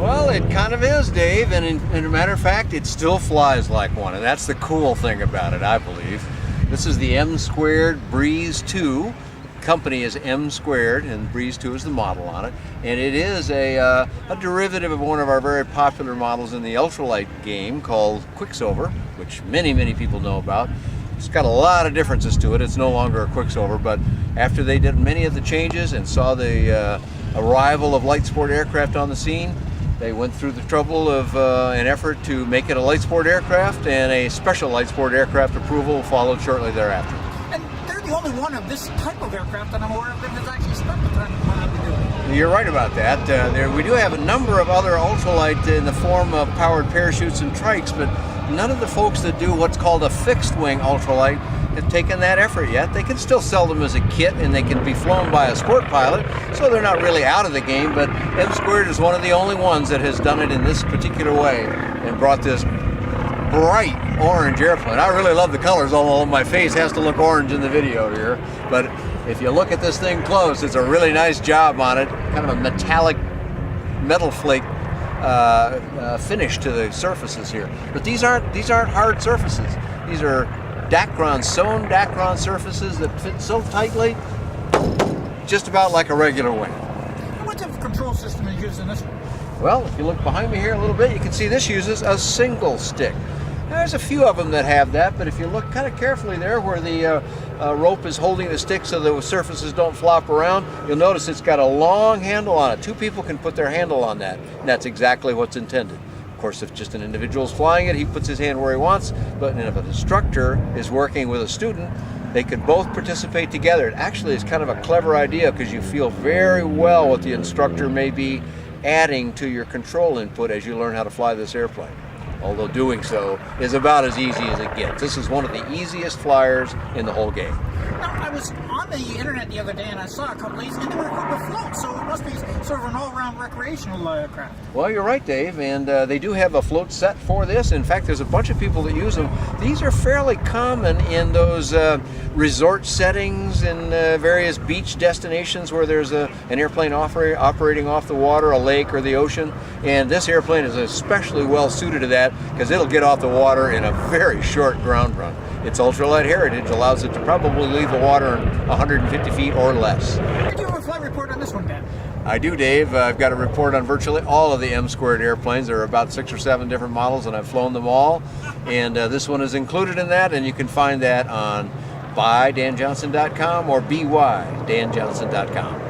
Well, it kind of is, Dave, and in a matter of fact, it still flies like one, and that's the cool thing about it, I believe. This is the M squared Breeze 2. Company is M squared, and Breeze 2 is the model on it, and it is a derivative of one of our very popular models in the ultralight game called Quicksilver, which many people know about. It's got a lot of differences to it. It's no longer a Quicksilver, but after they did many of the changes and saw the arrival of light sport aircraft on the scene, they went through the trouble of an effort to make it a light sport aircraft, and a special light sport aircraft approval followed shortly thereafter. And they're the only one of this type of aircraft that I'm aware of that has actually spent the time to do it. You're right about that. We do have a number of other ultralight in the form of powered parachutes and trikes, but none of the folks that do what's called a fixed wing ultralight have taken that effort yet. They can still sell them as a kit, and they can be flown by a sport pilot, so they're not really out of the game, but M squared is one of the only ones that has done it in this particular way and brought this bright orange airplane. I really love the colors, although my face has to look orange in the video here, but if you look at this thing close, it's a really nice job on it, kind of a metallic metal flake finish to the surfaces here. But these aren't hard surfaces. These are sewn Dacron surfaces that fit so tightly, just about like a regular wing. What type of control system is used in this one? Well, if you look behind me here a little bit, you can see this uses a single stick. There's a few of them that have that, but if you look kind of carefully there where the rope is holding the stick so the surfaces don't flop around, you'll notice it's got a long handle on it. Two people can put their handle on that, and that's exactly what's intended. Of course, if just an individual is flying it, he puts his hand where he wants, but if an instructor is working with a student, they could both participate together. It actually is kind of a clever idea because you feel very well what the instructor may be adding to your control input as you learn how to fly this airplane. Although doing so is about as easy as it gets. This is one of the easiest flyers in the whole game. Now, I was on the internet the other day and I saw a couple of these, and they were equipped with floats, so it must be sort of an all-around recreational aircraft. Well, you're right, Dave, and they do have a float set for this. In fact, there's a bunch of people that use them. These are fairly common in those resort settings in various beach destinations where there's an airplane operating off the water, a lake, or the ocean, and this airplane is especially well suited to that because it'll get off the water in a very short ground run. Its ultralight heritage allows it to probably leave the water in 150 feet or less. Do you have a flight report on this one, Dan? I do, Dave. I've got a report on virtually all of the M squared airplanes. There are about 6 or 7 different models, and I've flown them all. And this one is included in that, and you can find that on buydanjohnson.com or bydanjohnson.com.